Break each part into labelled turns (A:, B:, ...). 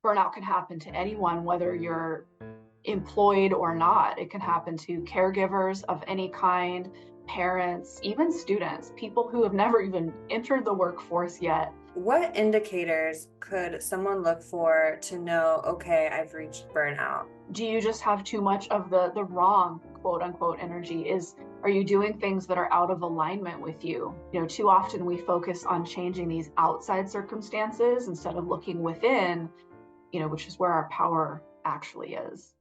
A: Burnout can happen to anyone, whether you're employed or not. It can happen to caregivers of any kind, parents, even students, people who have never even entered the workforce yet.
B: What indicators could someone look for to know, okay, I've reached burnout?
A: Do you just have too much of the wrong quote unquote energy? Are you doing things that are out of alignment with you? Too often we focus on changing these outside circumstances instead of looking within, which is where our power actually is.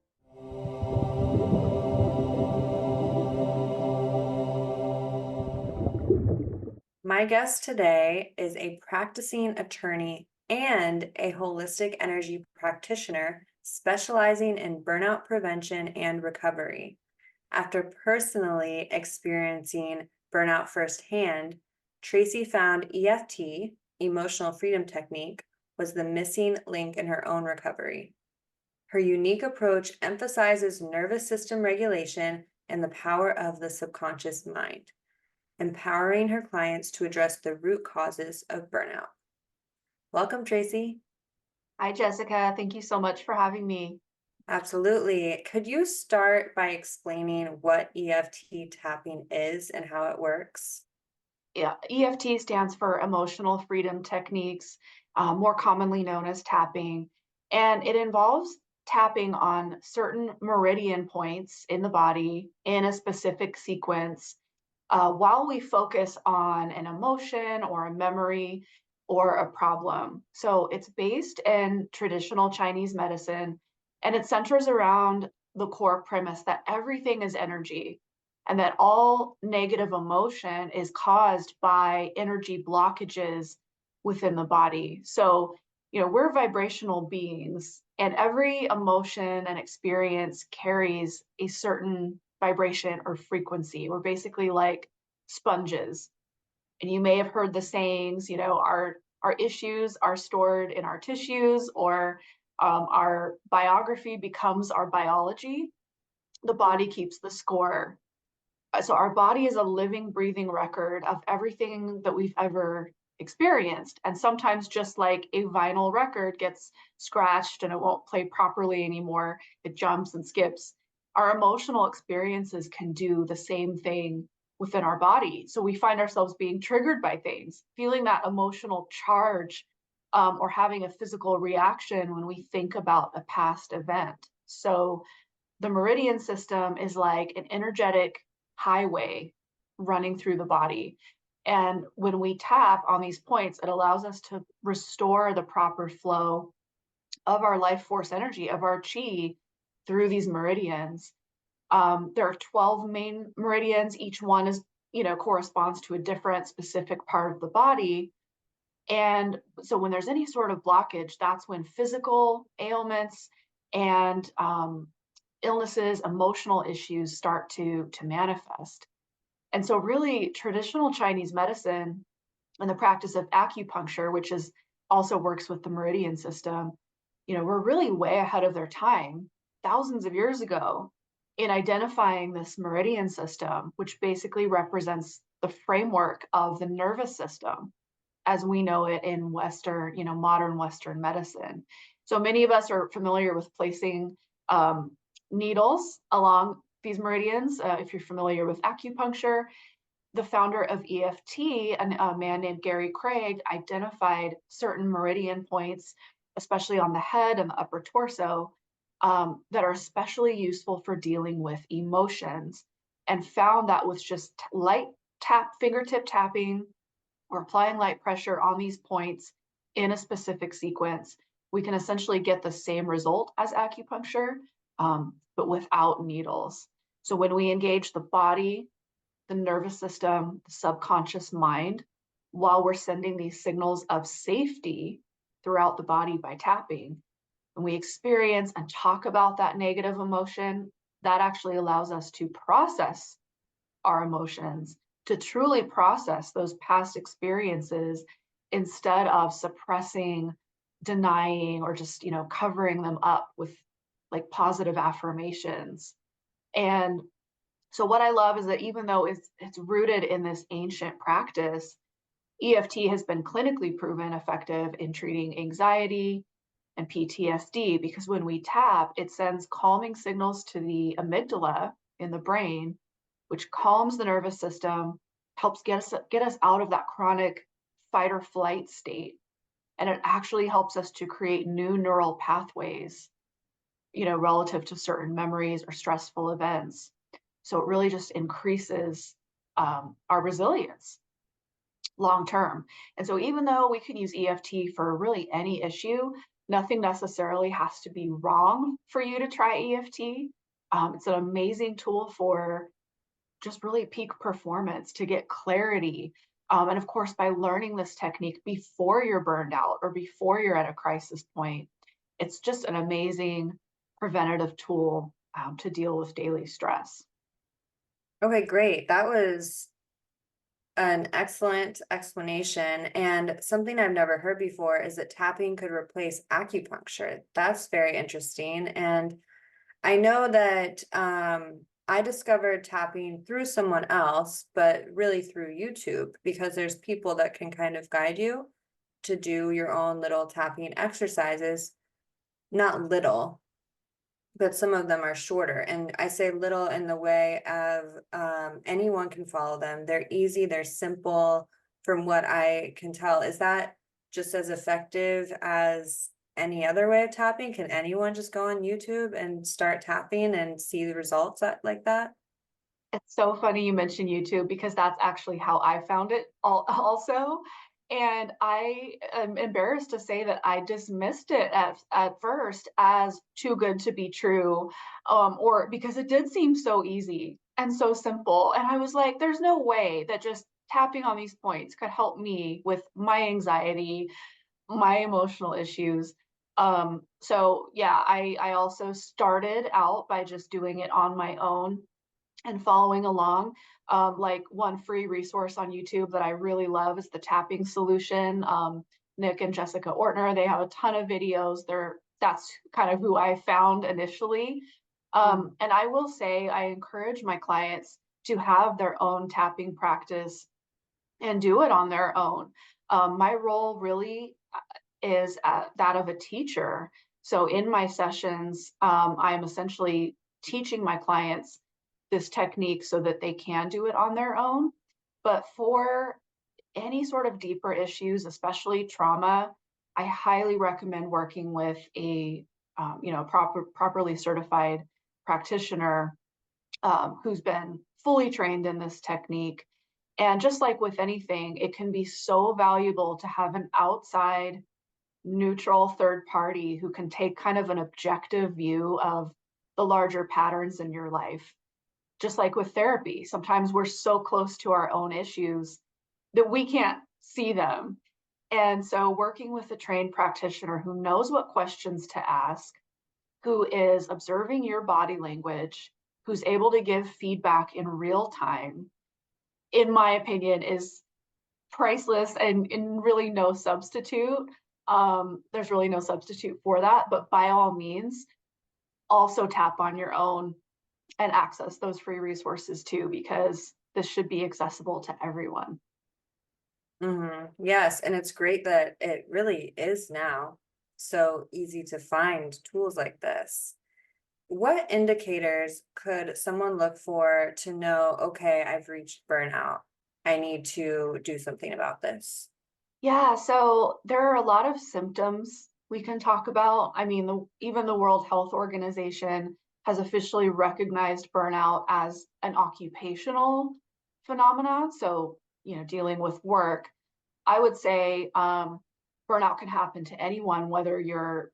B: My guest today is a practicing attorney and a holistic energy practitioner specializing in burnout prevention and recovery. After personally experiencing burnout firsthand, Tracy found EFT, emotional freedom technique, was the missing link in her own recovery. Her unique approach emphasizes nervous system regulation and the power of the subconscious mind, empowering her clients to address the root causes of burnout. Welcome, Tracy.
A: Hi, Jessica. Thank you so much for having me.
B: Absolutely. Could you start by explaining what EFT tapping is and how it works?
A: Yeah, EFT stands for Emotional Freedom Techniques, more commonly known as tapping, and it involves tapping on certain meridian points in the body in a specific sequence while we focus on an emotion or a memory or a problem. So it's based in traditional Chinese medicine and it centers around the core premise that everything is energy and that all negative emotion is caused by energy blockages within the body. So, we're vibrational beings, and every emotion and experience carries a certain vibration or frequency. We're basically like sponges. And you may have heard the sayings, our issues are stored in our tissues, or our biography becomes our biology. The body keeps the score. So our body is a living, breathing record of everything that we've ever experienced. And sometimes, just like a vinyl record gets scratched and it won't play properly anymore, it jumps and skips. Our emotional experiences can do the same thing within our body. So we find ourselves being triggered by things, feeling that emotional charge, or having a physical reaction when we think about a past event. So the meridian system is like an energetic highway running through the body. And when we tap on these points, it allows us to restore the proper flow of our life force energy, of our chi through these meridians. There are 12 main meridians. Each one is, corresponds to a different specific part of the body. And so when there's any sort of blockage, that's when physical ailments and illnesses, emotional issues start to manifest. And so really traditional Chinese medicine and the practice of acupuncture, which is also works with the meridian system, we're really way ahead of their time, thousands of years ago, in identifying this meridian system, which basically represents the framework of the nervous system as we know it in Western, modern Western medicine. So many of us are familiar with placing needles along these meridians. If you're familiar with acupuncture, the founder of EFT, a man named Gary Craig, identified certain meridian points, especially on the head and the upper torso, that are especially useful for dealing with emotions, and found that with just light fingertip tapping or applying light pressure on these points in a specific sequence, we can essentially get the same result as acupuncture, but without needles. So when we engage the body, the nervous system, the subconscious mind, while we're sending these signals of safety throughout the body by tapping, when we experience and talk about that negative emotion, that actually allows us to process our emotions, to truly process those past experiences instead of suppressing, denying, or just, covering them up with like positive affirmations. And so what I love is that even though it's rooted in this ancient practice, EFT has been clinically proven effective in treating anxiety, and PTSD, because when we tap, it sends calming signals to the amygdala in the brain, which calms the nervous system, helps get us out of that chronic fight or flight state. And it actually helps us to create new neural pathways, relative to certain memories or stressful events. So it really just increases our resilience long term. And so even though we can use EFT for really any issue, nothing necessarily has to be wrong for you to try EFT. It's an amazing tool for just really peak performance, to get clarity. And of course, by learning this technique before you're burned out or before you're at a crisis point, it's just an amazing preventative tool to deal with daily stress.
B: Okay, great. That was an excellent explanation. And something I've never heard before is that tapping could replace acupuncture. That's very interesting. And I know that I discovered tapping through someone else, but really through YouTube, because there's people that can kind of guide you to do your own little tapping exercises. Not little, but some of them are shorter. And I say little in the way of anyone can follow them. They're easy, they're simple, from what I can tell. Is that just as effective as any other way of tapping? Can anyone just go on YouTube and start tapping and see the results like that?
A: It's so funny you mentioned YouTube, because that's actually how I found it also. And I am embarrassed to say that I dismissed it at first as too good to be true, or because it did seem so easy and so simple. And I was like, there's no way that just tapping on these points could help me with my anxiety, my emotional issues. So yeah, I also started out by just doing it on my own and following along. Like one free resource on YouTube that I really love is the tapping solution. Nick and Jessica Ortner, they have a ton of videos. That's kind of who I found initially.
B: Mhm.
A: And I will say I encourage my clients to have their own tapping practice and do it on their own. My role really is that of a teacher. So in my sessions, I'm essentially teaching my clients this technique so that they can do it on their own. But for any sort of deeper issues, especially trauma, I highly recommend working with a properly certified practitioner who's been fully trained in this technique. And just like with anything, it can be so valuable to have an outside neutral third party who can take kind of an objective view of the larger patterns in your life. Just like with therapy, sometimes we're so close to our own issues that we can't see them. And so, working with a trained practitioner who knows what questions to ask, who is observing your body language, who's able to give feedback in real time, in my opinion, is priceless and really no substitute. There's really no substitute for that, but by all means, also tap on your own and access those free resources too, because this should be accessible to everyone.
B: Yes, and it's great that it really is now so easy to find tools like this. What indicators could someone look for to know, okay, I've reached burnout? I need to do something about this.
A: Yeah, so there are a lot of symptoms we can talk about. I mean, even the World Health Organization has officially recognized burnout as an occupational phenomenon. So, dealing with work, I would say burnout can happen to anyone, whether you're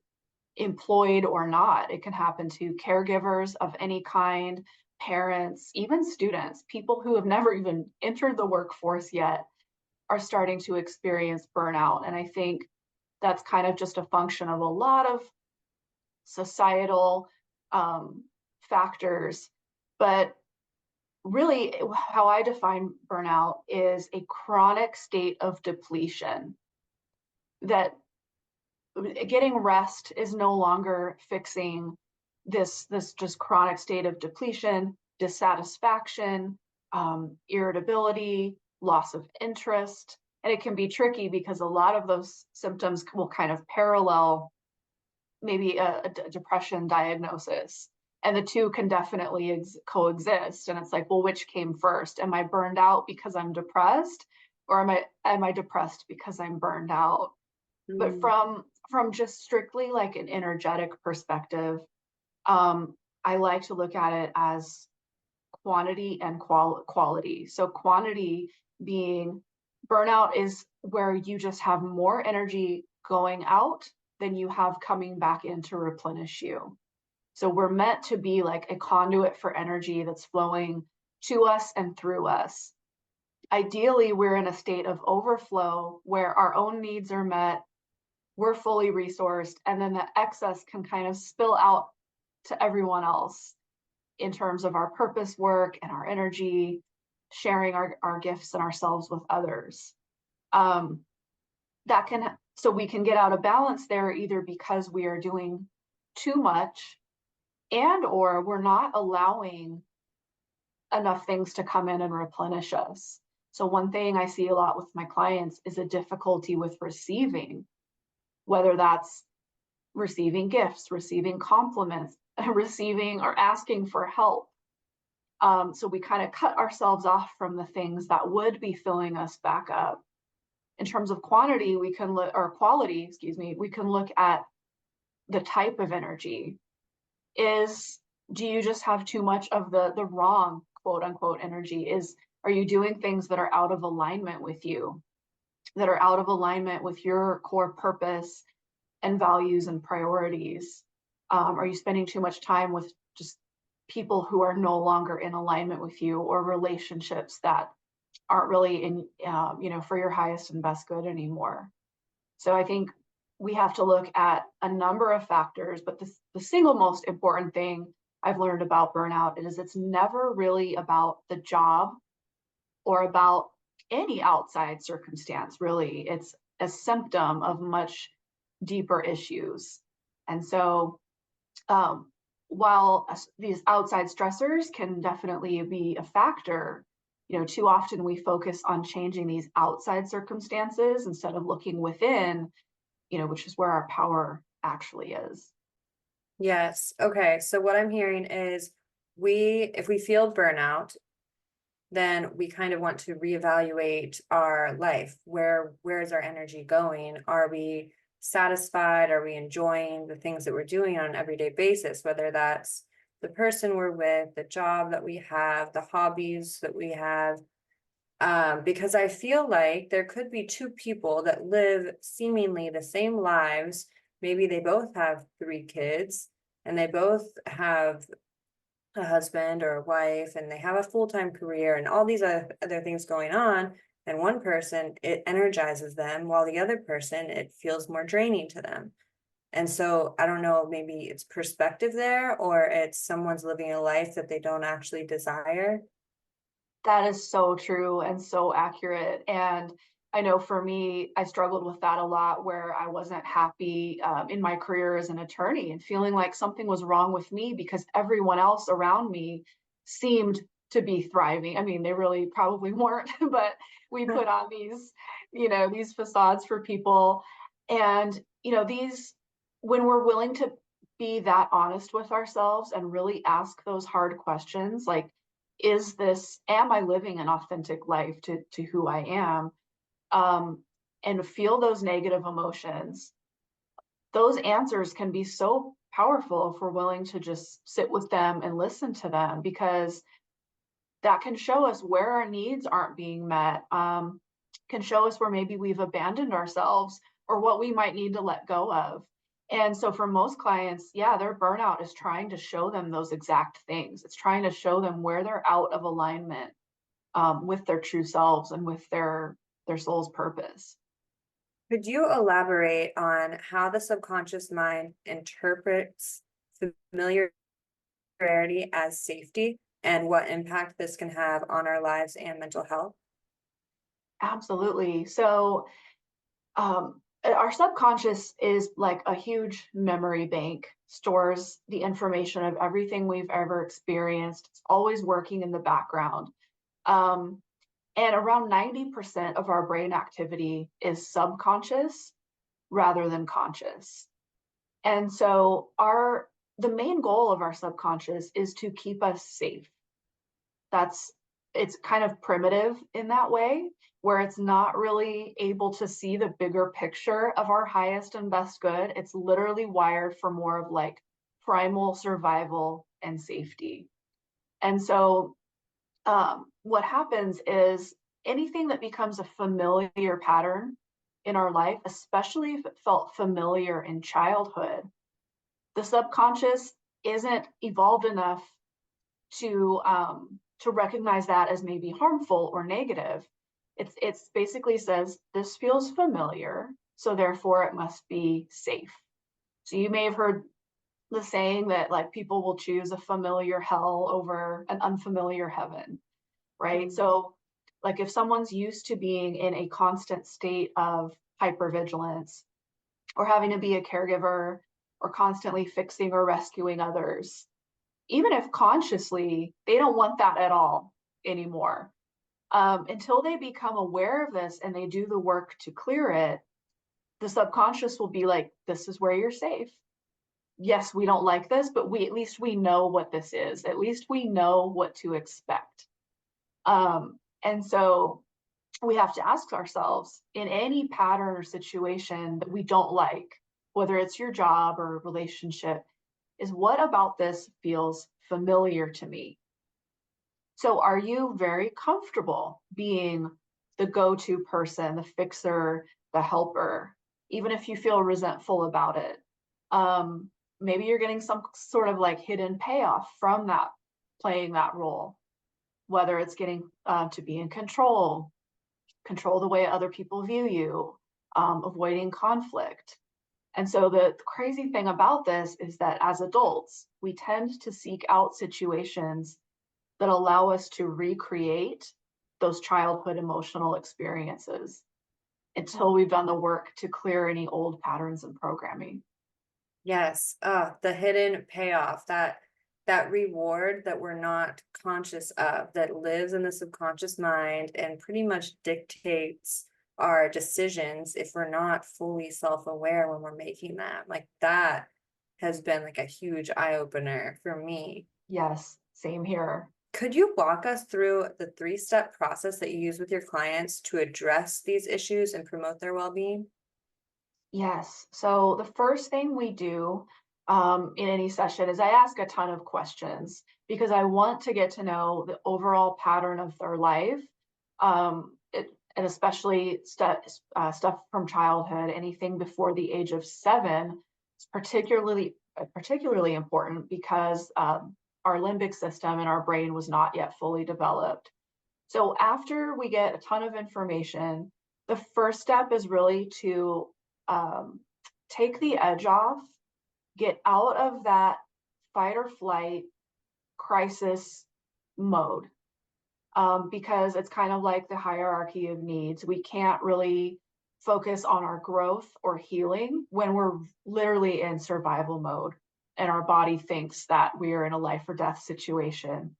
A: employed or not. It can happen to caregivers of any kind, parents, even students, people who have never even entered the workforce yet are starting to experience burnout. And I think that's kind of just a function of a lot of societal factors. But really, how I define burnout is a chronic state of depletion, that getting rest is no longer fixing this just chronic state of depletion, dissatisfaction, irritability, loss of interest. And it can be tricky because a lot of those symptoms will kind of parallel maybe a depression diagnosis. And the two can definitely coexist. And it's like, well, which came first? Am I burned out because I'm depressed? Or am I depressed because I'm burned out? But
B: Mm.
A: from just strictly like an energetic perspective, um, I like to look at it as quantity and quality. So quantity being burnout is where you just have more energy going out than you have coming back in to replenish you. So we're meant to be like a conduit for energy that's flowing to us and through us. Ideally, we're in a state of overflow where our own needs are met, we're fully resourced, and then the excess can kind of spill out to everyone else in terms of our purpose work and our energy, sharing our gifts and ourselves with others. Um, that can, so we can get out of balance there either because we are doing too much and or we're not allowing enough things to come in and replenish us. So one thing I see a lot with my clients is a difficulty with receiving, whether that's receiving gifts, receiving compliments, receiving or asking for help. So we kind of cut ourselves off from the things that would be filling us back up. In terms of quantity, we can look, or quality, excuse me, we can look at the type of energy. Is do you just have too much of the wrong quote unquote energy? Are you doing things that are out of alignment with you, that are out of alignment with your core purpose and values and priorities? Are you spending too much time with just people who are no longer in alignment with you, or relationships that aren't really in, for your highest and best good anymore? So I think we have to look at a number of factors, but the single most important thing I've learned about burnout is it's never really about the job or about any outside circumstance, really. It's a symptom of much deeper issues. And so, um, while these outside stressors can definitely be a factor, too often we focus on changing these outside circumstances instead of looking within, which is where our power actually is.
B: Yes. Okay. So what I'm hearing is if we feel burnout, then we kind of want to reevaluate our life. Where is our energy going? Are we satisfied? Are we enjoying the things that we're doing on an everyday basis, whether that's the person we're with, the job that we have, the hobbies that we have? Because I feel like there could be two people that live seemingly the same lives. Maybe they both have 3 kids and they both have a husband or a wife and they have a full-time career and all these other things going on. And one person, it energizes them, while the other person, it feels more draining to them. And so I don't know, maybe it's perspective there, or it's someone's living a life that they don't actually desire.
A: That is so true and so accurate. And I know for me, I struggled with that a lot where I wasn't happy in my career as an attorney and feeling like something was wrong with me because everyone else around me seemed to be thriving. I mean, they really probably weren't, but we put on these facades for people. And, when we're willing to be that honest with ourselves and really ask those hard questions, like, am I living an authentic life to who I am? Um, and feel those negative emotions. Those answers can be so powerful if we're willing to just sit with them and listen to them, because that can show us where our needs aren't being met, can show us where maybe we've abandoned ourselves or what we might need to let go of. And so for most clients, yeah, their burnout is trying to show them those exact things. It's trying to show them where they're out of alignment, with their true selves and with their soul's purpose.
B: Could you elaborate on how the subconscious mind interprets familiarity as safety and what impact this can have on our lives and mental health?
A: Absolutely. So, our subconscious is like a huge memory bank, stores the information of everything we've ever experienced. It's always working in the background. Um, and around 90% of our brain activity is subconscious rather than conscious. And so the main goal of our subconscious is to keep us safe. That's it's kind of primitive in that way, where it's not really able to see the bigger picture of our highest and best good. It's literally wired for more of like primal survival and safety. And so what happens is anything that becomes a familiar pattern in our life, especially if it felt familiar in childhood, the subconscious isn't evolved enough to recognize that as maybe harmful or negative. It's basically says this feels familiar, so therefore it must be safe. So you may have heard the saying that like people will choose a familiar hell over an unfamiliar heaven, right?
B: Mm.
A: So like if someone's used to being in a constant state of hypervigilance or having to be a caregiver or constantly fixing or rescuing others, even if consciously they don't want that at all anymore, until they become aware of this and they do the work to clear it, the subconscious will be like, this is where you're safe. Yes, we don't like this, but we at least we know what this is. At least we know what to expect. And so we have to ask ourselves in any pattern or situation that we don't like, whether it's your job or relationship, is what about this feels familiar to me? So are you very comfortable being the go-to person, the fixer, the helper, even if you feel resentful about it? Maybe you're getting some sort of like hidden payoff from that, playing that role, whether it's getting to be in control the way other people view you, avoiding conflict. And so the crazy thing about this is that as adults, we tend to seek out situations that allow us to recreate those childhood emotional experiences until we've done the work to clear any old patterns and programming.
B: Yes, the hidden payoff, that reward that we're not conscious of, that lives in the subconscious mind and pretty much dictates our decisions if we're not fully self-aware when we're making that. Like that has been like a huge eye opener for me.
A: Yes, same here.
B: Could you walk us through the three-step process that you use with your clients to address these issues and promote their well-being?
A: Yes. So the first thing we do in any session is I ask a ton of questions because I want to get to know the overall pattern of their life, and especially stuff from childhood, anything before the age of 7 is particularly important because our limbic system in our brain was not yet fully developed. So after we get a ton of information, the first step is really to um, take the edge off, get out of that fight or flight crisis mode, because it's kind of like the hierarchy of needs. We can't really focus on our growth or healing when we're literally in survival mode and our body thinks that we are in a life or death situation.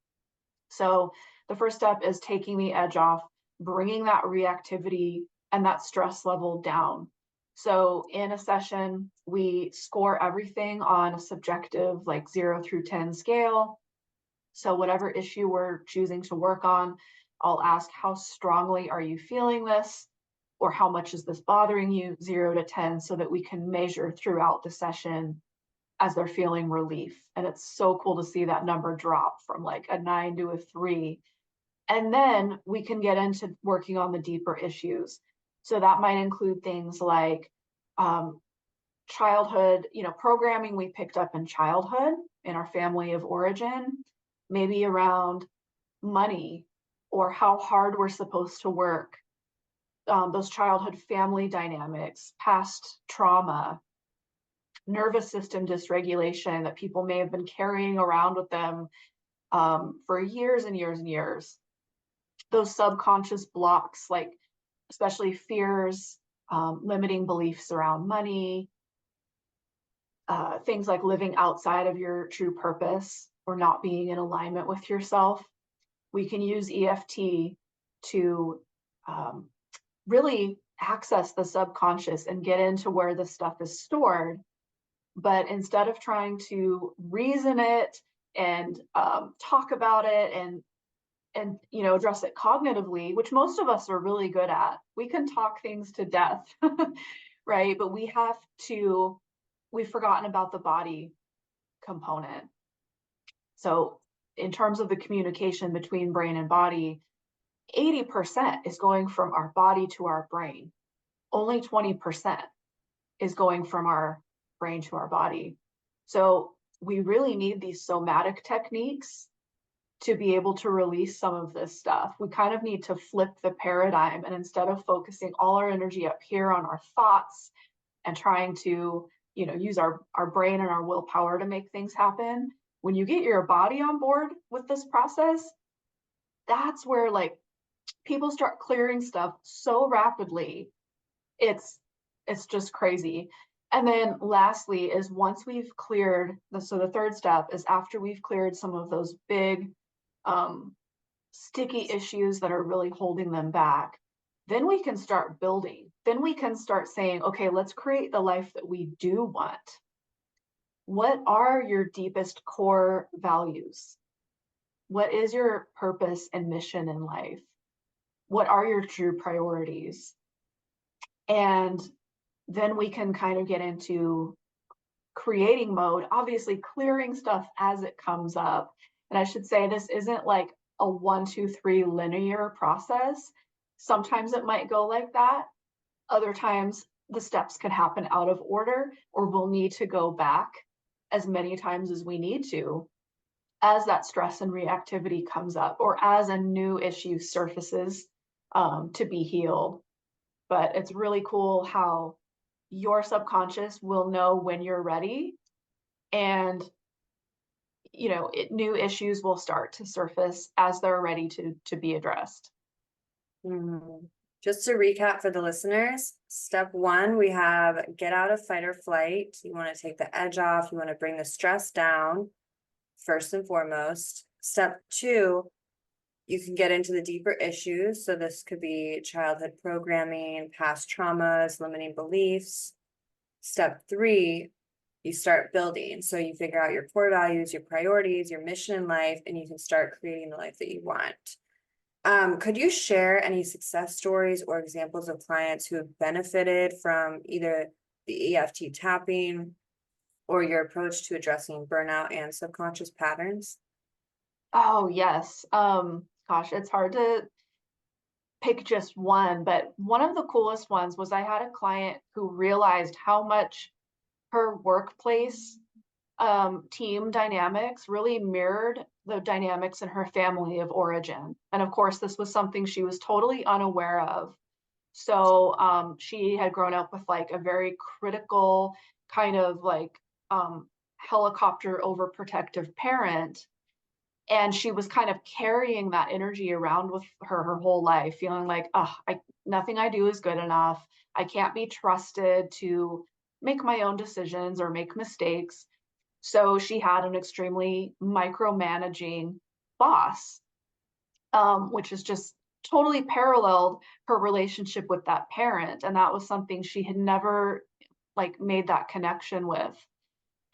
A: So the first step is taking the edge off, bringing that reactivity and that stress level down. So in a session, we score everything on a subjective, like 0 through 10 scale. So whatever issue we're choosing to work on, I'll ask how strongly are you feeling this? Or how much is this bothering you, 0 to 10, so that we can measure throughout the session as they're feeling relief. And it's so cool to see that number drop from like a 9 to a 3. And then we can get into working on the deeper issues. So that might include things like um, childhood, programming we picked up in childhood in our family of origin, maybe around money or how hard we're supposed to work, those childhood family dynamics, past trauma, nervous system dysregulation that people may have been carrying around with them for years and years and years. Those subconscious blocks, like especially fears, limiting beliefs around money, things like living outside of your true purpose or not being in alignment with yourself. We can use EFT to um, really access the subconscious and get into where the stuff is stored But instead of trying to reason it and talk about it and address it cognitively, which most of us are really good at, we can talk things to death, right? But we've forgotten about the body component. So in terms of the communication between brain and body, 80% is going from our body to our brain. Only 20% is going from our brain to our body. So we really need these somatic techniques to be able to release some of this stuff. We kind of need to flip the paradigm, and instead of focusing all our energy up here on our thoughts and trying to, use our brain and our willpower to make things happen, when you get your body on board with this process, that's where like people start clearing stuff so rapidly. It's just crazy. And then lastly is once we've cleared the third step is after we've cleared some of those big sticky issues that are really holding them back, then we can start building. Then we can start saying, okay, let's create the life that we do want. What are your deepest core values? What is your purpose and mission in life? What are your true priorities? And then we can kind of get into creating mode, obviously clearing stuff as it comes up. And I should say this isn't like a 1, 2, 3 linear process. Sometimes it might go like that. Other times the steps can happen out of order, or we'll need to go back as many times as we need to as that stress and reactivity comes up, or as a new issue surfaces to be healed. But it's really cool how your subconscious will know when you're ready, and new issues will start to surface as they're ready to be addressed.
B: Mhm. Just to recap for the listeners, step one, we have get out of fight or flight. You want to take the edge off. You want to bring the stress down first and foremost. Step two, you can get into the deeper issues. So this could be childhood programming, past traumas, limiting beliefs. Step three, you start building. So you figure out your core values, your priorities, your mission in life, and you can start creating the life that you want. Could you share any success stories or examples of clients who have benefited from either the EFT tapping or your approach to addressing burnout and subconscious patterns?
A: Oh, yes. Gosh, it's hard to pick just one, but one of the coolest ones was I had a client who realized how much her workplace team dynamics really mirrored the dynamics in her family of origin. And of course, this was something she was totally unaware of. So she had grown up with like a very critical kind of like helicopter overprotective parent. And she was kind of carrying that energy around with her whole life, feeling like, oh, nothing I do is good enough. I can't be trusted to make my own decisions or make mistakes. So she had an extremely micromanaging boss, which is just totally paralleled her relationship with that parent. And that was something she had never like made that connection with.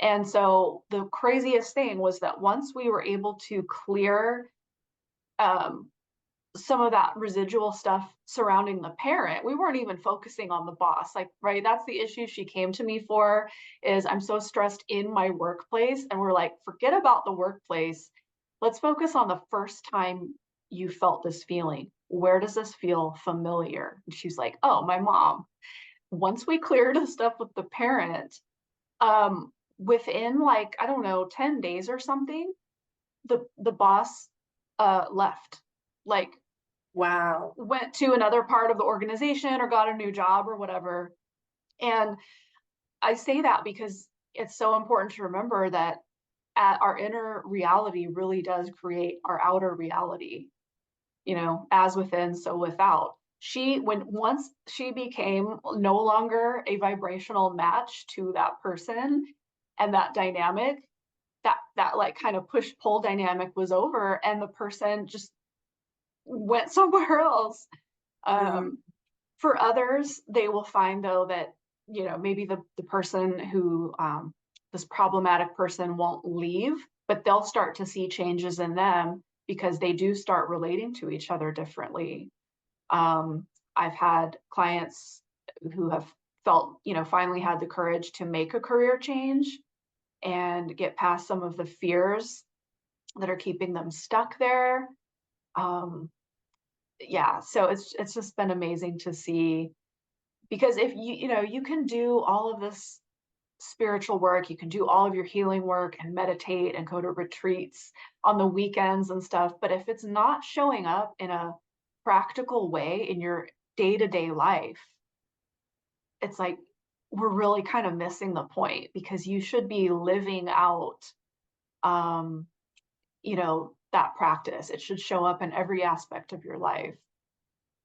A: And so the craziest thing was that once we were able to clear um, some of that residual stuff surrounding the parent, we weren't even focusing on the boss. Like, right, that's the issue she came to me for, is I'm so stressed in my workplace. And we're like, forget about the workplace. Let's focus on the first time you felt this feeling. Where does this feel familiar? And she's like, oh, my mom. Once we cleared the stuff with the parent, um, within like, I don't know, 10 days or something, the boss left. Like,
B: Wow.
A: went to another part of the organization or got a new job or whatever. And I say that because it's so important to remember that our inner reality really does create our outer reality, as within, so without. Once she became no longer a vibrational match to that person and that dynamic, that like kind of push pull dynamic was over, and the person just went somewhere else.
B: Mhm.
A: For others, they will find though that maybe the person who this problematic person won't leave, but they'll start to see changes in them because they do start relating to each other differently. I've had clients who have felt, finally had the courage to make a career change and get past some of the fears that are keeping them stuck there. Um, yeah, so it's just been amazing to see, because if you can do all of this spiritual work, you can do all of your healing work and meditate and go to retreats on the weekends and stuff, but if it's not showing up in a practical way in your day-to-day life, it's like we're really kind of missing the point, because you should be living out um that practice. It should show up in every aspect of your life.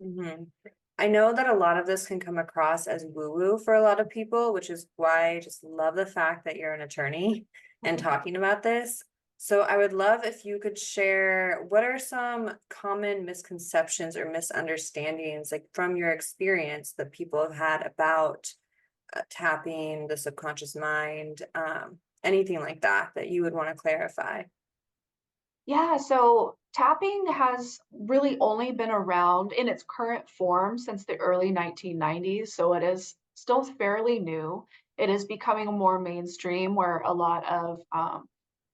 B: Mhm. I know that a lot of this can come across as woo-woo for a lot of people, which is why I just love the fact that you're an attorney and talking about this. So I would love if you could share what are some common misconceptions or misunderstandings, like from your experience, that people have had about tapping the subconscious mind, anything like that that you would want to clarify.
A: Yeah, so tapping has really only been around in its current form since the early 1990s, so it is still fairly new. It is becoming more mainstream, where a lot of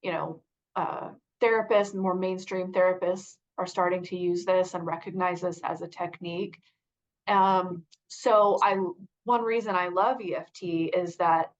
A: you know, therapists and more mainstream therapists are starting to use this and recognize this as a technique. So one reason I love EFT is that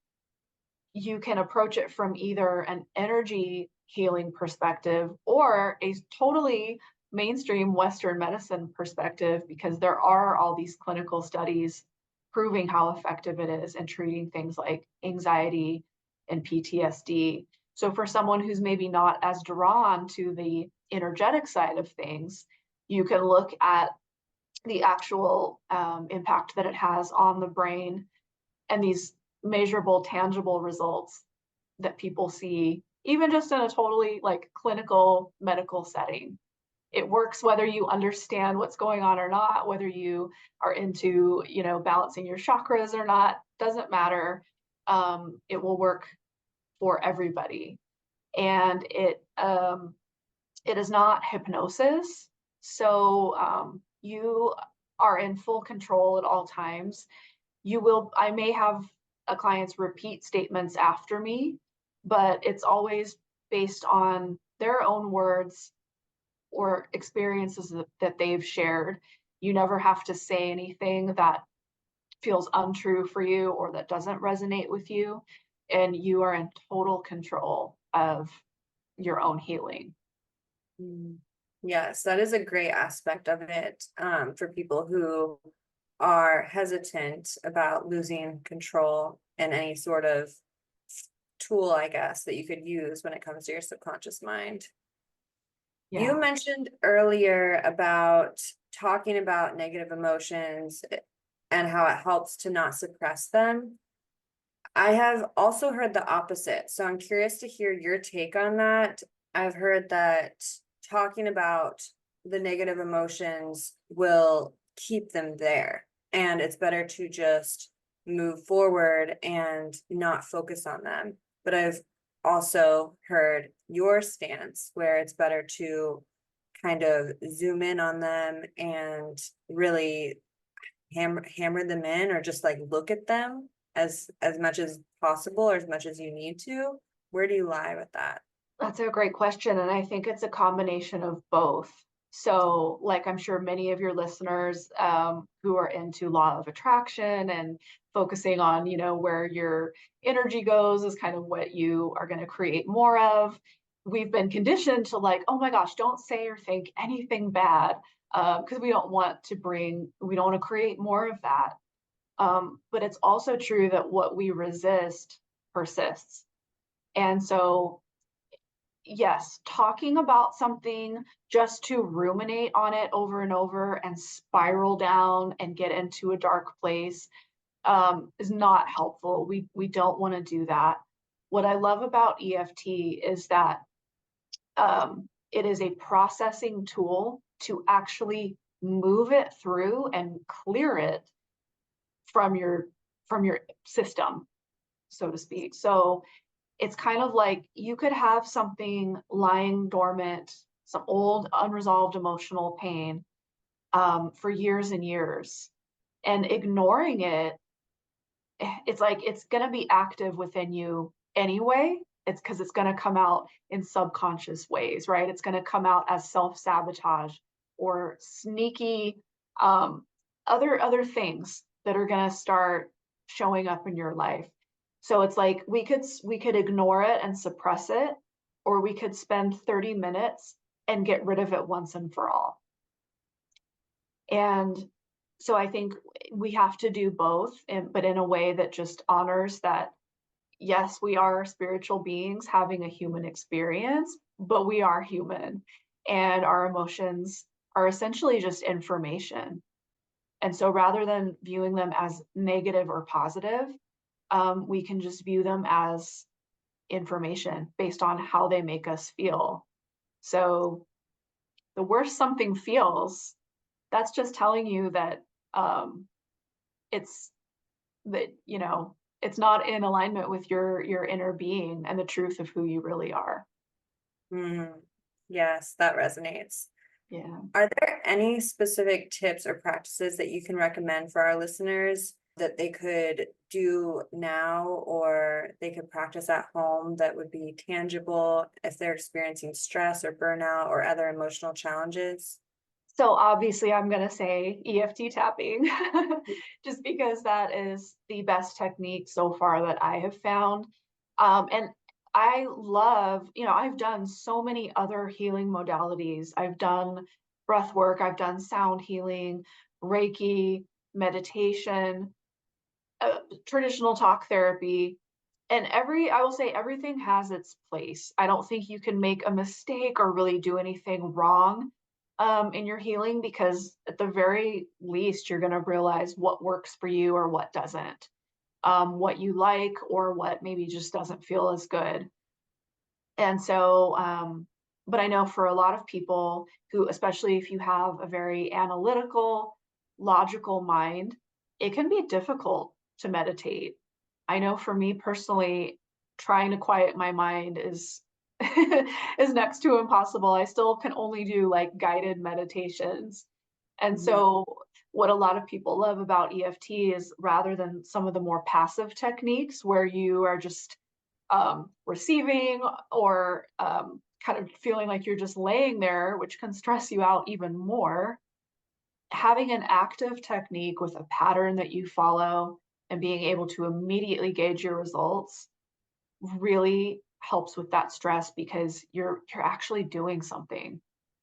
A: you can approach it from either an energy healing perspective or a totally mainstream Western medicine perspective, because there are all these clinical studies proving how effective it is in treating things like anxiety and PTSD. So, for someone who's maybe not as drawn to the energetic side of things, you can look at the actual impact that it has on the brain and these measurable, tangible results that people see, even just in a totally like clinical medical setting. It works whether you understand what's going on or not, whether you are into, balancing your chakras or not, doesn't matter. It will work for everybody. And it is not hypnosis. So you are in full control at all times. I may have a client's repeat statements after me, but it's always based on their own words or experiences that they've shared. You never have to say anything that feels untrue for you or that doesn't resonate with you, and you are in total control of your own healing.
B: Mm. Yes, that is a great aspect of it, for people who are hesitant about losing control and any sort of tool, I guess, that you could use when it comes to your subconscious mind. You
A: Yeah.
B: mentioned earlier about talking about negative emotions and how it helps to not suppress them. I have also heard the opposite, so I'm curious to hear your take on that. I've heard that talking about the negative emotions will keep them there, and it's better to just move forward and not focus on them. But I've also heard your stance where it's better to kind of zoom in on them and really hammer them in, or just like look at them as much as possible or as much as you need to. Where do you lie with that?
A: That's a great question, and I think it's a combination of both. So, like, I'm sure many of your listeners who are into law of attraction and focusing on, where your energy goes is kind of what you are going to create more of. We've been conditioned to like, oh my gosh, don't say or think anything bad, because we don't want to create more of that. But it's also true that what we resist persists. And so, yes, talking about something just to ruminate on it over and over and spiral down and get into a dark place is not helpful. We don't want to do that. What I love about EFT is that it is a processing tool to actually move it through and clear it from your system, so to speak. So It's kind of like you could have something lying dormant, some old unresolved emotional pain, for years and years, and ignoring it, it's like it's gonna be active within you anyway. It's because it's gonna come out in subconscious ways, right? It's gonna come out as self-sabotage or sneaky, um, other things that are gonna start showing up in your life. So it's like we could ignore it and suppress it, or we could spend 30 minutes and get rid of it once and for all. And so I think we have to do both, but in a way that just honors that, yes, we are spiritual beings having a human experience, but we are human and our emotions are essentially just information. And so rather than viewing them as negative or positive, we can just view them as information based on how they make us feel. So the worse something feels, that's just telling you that um, it's that it's not in alignment with your inner being and the truth of who you really are.
B: Mm, yes, that resonates.
A: Yeah.
B: Are there any specific tips or practices that you can recommend for our listeners that they could do now or they could practice at home that would be tangible if they're experiencing stress or burnout or other emotional challenges?
A: So obviously I'm going to say EFT tapping just because that is the best technique so far that I have found. And I love, I've done so many other healing modalities. I've done breath work, I've done sound healing, Reiki, meditation, traditional talk therapy. And I will say everything has its place. I don't think you can make a mistake or really do anything wrong in your healing, because at the very least, you're going to realize what works for you or what doesn't, what you like or what maybe just doesn't feel as good. And so, but I know for a lot of people who, especially if you have a very analytical, logical mind, it can be difficult to meditate. I know for me personally, trying to quiet my mind is is next to impossible. I still can only do like guided meditations. And
B: Mhm.
A: so what a lot of people love about EFT is rather than some of the more passive techniques where you are just receiving or kind of feeling like you're just laying there, which can stress you out even more. Having an active technique with a pattern that you follow and being able to immediately gauge your results really helps with that stress because you're actually doing something.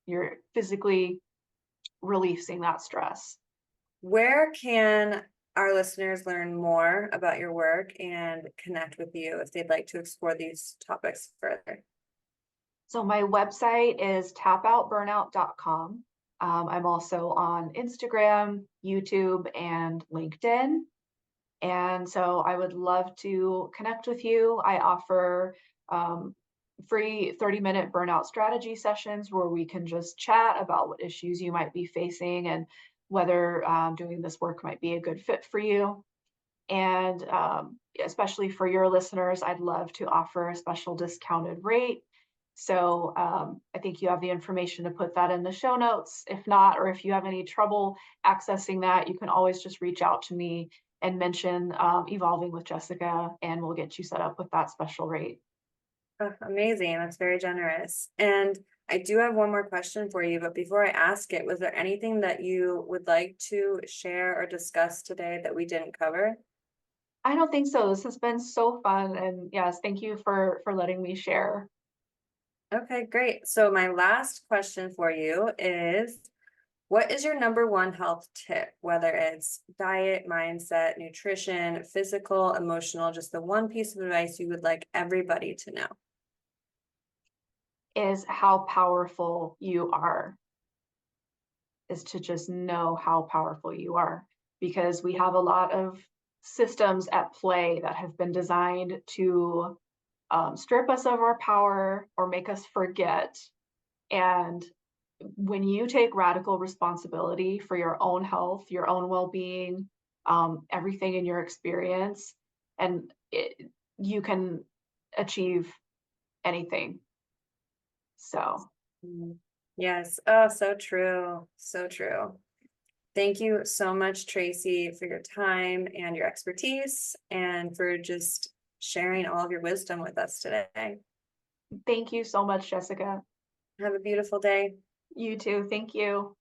A: You're physically releasing that stress.
B: Where can our listeners learn more about your work and connect with you if they'd like to explore these topics further?
A: So my website is tapoutburnout.com. I'm also on Instagram, YouTube, and LinkedIn. And so I would love to connect with you. I offer um, free 30-minute burnout strategy sessions where we can just chat about what issues you might be facing and whether doing this work might be a good fit for you. And especially for your listeners, I'd love to offer a special discounted rate. So I think you have the information to put that in the show notes. If not, or if you have any trouble accessing that, you can always just reach out to me and mention Evolving with Jessica, and we'll get you set up with that special rate.
B: Oh, amazing. That's very generous. And I do have one more question for you, but before I ask it, was there anything that you would like to share or discuss today that we didn't cover?
A: I don't think so. This has been so fun, and yes, thank you for letting me share.
B: Okay, great. So my last question for you is, what is your number one health tip, whether it's diet, mindset, nutrition, physical, emotional, just the one piece of advice you would like everybody to know?
A: Is how powerful you are, is to just know how powerful you are, because we have a lot of systems at play that have been designed to strip us of our power or make us forget. And when you take radical responsibility for your own health, your own well-being, everything in your experience, and you can achieve anything. So
B: Mm. Yes. Oh, so true. So true. Thank you so much, Tracy, for your time and your expertise and for just sharing all of your wisdom with us today.
A: thank you so much, Jessica.
B: Have a beautiful day.
A: You too. Thank you.